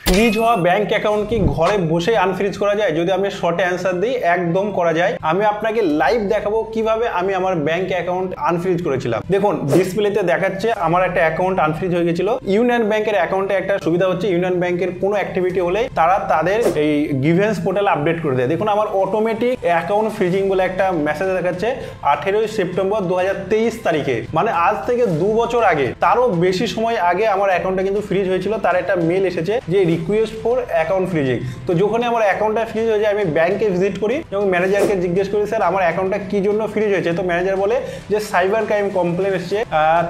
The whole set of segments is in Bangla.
ফ্রিজ হওয়া ব্যাংক অ্যাকাউন্ট কি ঘরে বসে আনফ্রিজ করা যায়? যদি আমি শর্টে অ্যান্সার দিই, একদম করা যায়। আমি আপনাকে লাইভ দেখাবো কিভাবে আমি আমার ব্যাংক অ্যাকাউন্ট আনফ্রিজ করেছিলাম। দেখুন, ডিসপ্লেতে দেখাচ্ছে আমার একটা অ্যাকাউন্ট আনফ্রিজ হয়ে গেছিল। ইউনিয়ন ব্যাংকের অ্যাকাউন্টে একটা সুবিধা হচ্ছে, ইউনিয়ন ব্যাংকের কোনো অ্যাক্টিভিটি হলে তারা তাদের এই গ্রিভেন্স পোর্টালে আপডেট করে দেয়। দেখুন, আমার অটোমেটিক অ্যাকাউন্ট ফ্রিজিং বলে একটা মেসেজ দেখাচ্ছে 18 সেপ্টেম্বর 2023 তারিখে, মানে আজ থেকে 2 বছর আগে, তারও বেশি সময় আগে আমার অ্যাকাউন্টটা কিন্তু ফ্রিজ হয়েছিল। তার একটা মেল এসেছে যে রিকোয়েস্ট ফর অ্যাকাউন্ট ফ্রিজিং। তো যখনই আমার অ্যাকাউন্টটা ফ্রিজ হয়ে যায়, আমি ব্যাংকে ভিজিট করি এবং ম্যানেজারকে জিজ্ঞেস করি, স্যার আমার অ্যাকাউন্টটা কি জন্য ফ্রিজ হয়েছে? তো ম্যানেজার বলে যে সাইবার ক্রাইম কমপ্লেন এসেছে,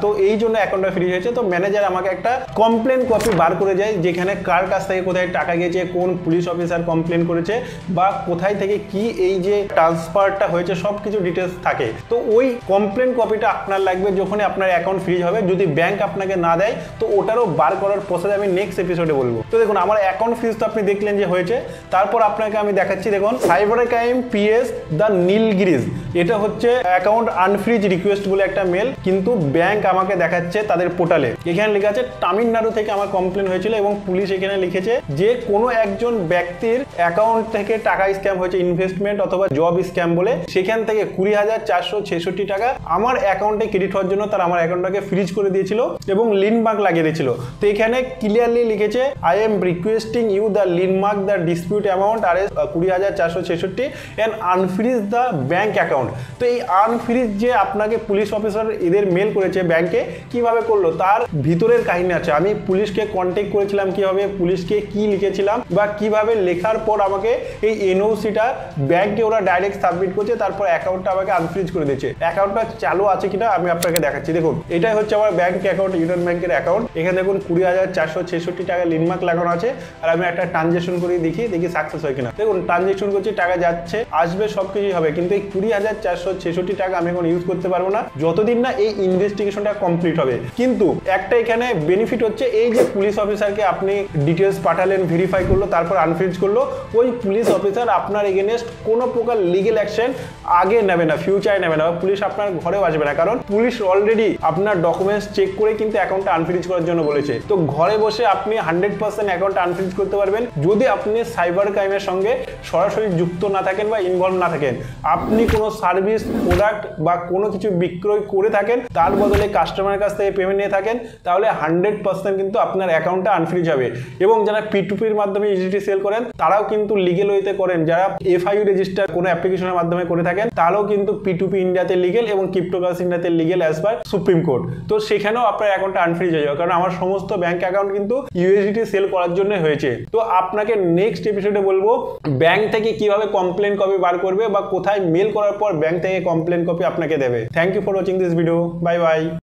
তো এই জন্য অ্যাকাউন্টটা ফ্রিজ হয়েছে। তো ম্যানেজার আমাকে একটা কমপ্লেন কপি বার করে যায়, যেখানে কার কাছ থেকে কোথায় টাকা গেছে, কোন পুলিশ অফিসার কমপ্লেন করেছে, বা কোথায় থেকে কি এই যে ট্রান্সফারটা হয়েছে, সব কিছু ডিটেলস থাকে। তো ওই কমপ্লেন কপিটা আপনার লাগবে যখনই আপনার অ্যাকাউন্ট ফ্রিজ হবে। যদি ব্যাংক আপনাকে না দেয়, তো ওটারও বার করার প্রসেস আমি নেক্সট এপিসোডে বলবো। তো দেখুন, আমার অ্যাকাউন্ট ফ্রিজ তো আপনি দেখলেন যে হয়েছে। তারপর আপনাকে আমি দেখাচ্ছি, দেখুন, সাইবার ক্রাইম পিএস দ্য নীলগিরিজ, এটা হচ্ছে অ্যাকাউন্ট আনফ্রিজ রিকোয়েস্ট বলে একটা মেল, কিন্তু ব্যাংক আমাকে দেখাচ্ছে তাদের পোর্টালে। এখানে লেখা আছে তামিলনাড়ু থেকে আমার কমপ্লেন হয়েছিল এবং পুলিশ এখানে লিখেছে যে কোনো একজন ব্যক্তির অ্যাকাউন্ট থেকে টাকা স্ক্যাম হয়েছে, ইনভেস্টমেন্ট অথবা জব স্ক্যাম বলে। সেখান থেকে 20,466 টাকা আমার অ্যাকাউন্টে ক্রেডিট হওয়ার জন্য তারা আমার অ্যাকাউন্টটাকে ফ্রিজ করে দিয়েছিল এবং লিন মার্ক লাগিয়ে দিয়েছিল। তো এখানে ক্লিয়ারলি লিখেছে, I am requesting you the lien mark the dispute amount আর 20,466 and unfreeze the bank account. তো এই আনফ্রিজ যে আপনাকে পুলিশ অফিসার এদের মেল করেছে ব্যাংকে, কিভাবে করলো তার ভিতরের কাহিনী আছে। আমি পুলিশকে কন্ট্যাক্ট করেছিলাম, কিভাবে পুলিশকে কি লিখেছিলাম, বা কিভাবে লেখার পর আমাকে এই এনওসিটা ব্যাংকে ওরা ডাইরেক্ট সাবমিট করছে, তারপর অ্যাকাউন্টটা আমাকে আনফ্রিজ করে দিয়েছে। অ্যাকাউন্টটা চালু আছে কিনা আমি আপনাকে দেখাচ্ছি। দেখুন, এটাই হচ্ছে আমার ব্যাংক অ্যাকাউন্ট, ইউনিয়ন ব্যাংকের অ্যাকাউন্ট। এখানে দেখুন 20,466 টাকা লিনমার্ক লাগানো আছে। আর আমি একটা ট্রানজেকশন করে দেখি সাকসেস হয় কিনা। দেখুন, ট্রানজেকশন করছি, টাকা যাচ্ছে, আসবে, সবকিছুই হবে, কিন্তু এই 20,466 টাকা আমি এখন ইউজ করতে পারবো না যতদিন না এই ইনভেস্টিগেশনটা কমপ্লিট হবে। কিন্তু একটা এখানে বেনিফিট হচ্ছে, এই যে পুলিশ অফিসারকে আপনি ডিটেলস পাঠালেন, ভেরিফাই করলো, তারপর আনফ্রিজ করলো, ওই পুলিশ অফিসার আপনার এগেনস্ট কোনো প্রকার লিগেল অ্যাকশন আগে নেবে না, ফিউচারে নেবে না, পুলিশ আপনার ঘরেও আসবে না, কারণ পুলিশ অলরেডি আপনার ডকুমেন্টস চেক করে কিন্তু অ্যাকাউন্টটা আনফ্রিজ করার জন্য বলেছে। তো ঘরে বসে আপনি 100% অ্যাকাউন্টটা আনফ্রিজ করতে পারবেন যদি আপনি সাইবার ক্রাইমের সঙ্গে সরাসরি যুক্ত না থাকেন বা ইনভলভ না থাকেন। আপনি কোনো সার্ভিস, প্রোডাক্ট বা কোনো কিছু বিক্রয় করে থাকেন, তার বদলে কাস্টমারের কাছ থেকে পেমেন্ট নিয়ে থাকেন, তাহলে 100% কিন্তু আপনার অ্যাকাউন্টটা আনফ্রিজ হবে। এবং যারা P2P-র মাধ্যমে ইজিটি সেল করেন, তারাও কিন্তু লিগেল ওয়েতে করেন। যারা FIU রেজিস্টার কোনো অ্যাপ্লিকেশনের মাধ্যমে করে থাকেন, তাহলেও কিন্তু P2P ইন্ডিয়াতে লিগেল এবং ক্রিপ্টোকারেন্সি ইন্ডিয়াতে legal as per supreme court. তো সেখানেও আপনার অ্যাকাউন্টটা আনফ্রিজ হয়ে যাবে, কারণ আমার সমস্ত ব্যাংক অ্যাকাউন্ট কিন্তু USDT সেল করার জন্য হয়েছে। তো আপনাকে নেক্সট এপিসোডে বলবো ব্যাংক থেকে কিভাবে কমপ্লেন কপি বার করবে, বা কোথায় মেল করার পর ব্যাংক থেকে কমপ্লেন কপি আপনাকে দেবে। Thank you for watching this video. Bye by.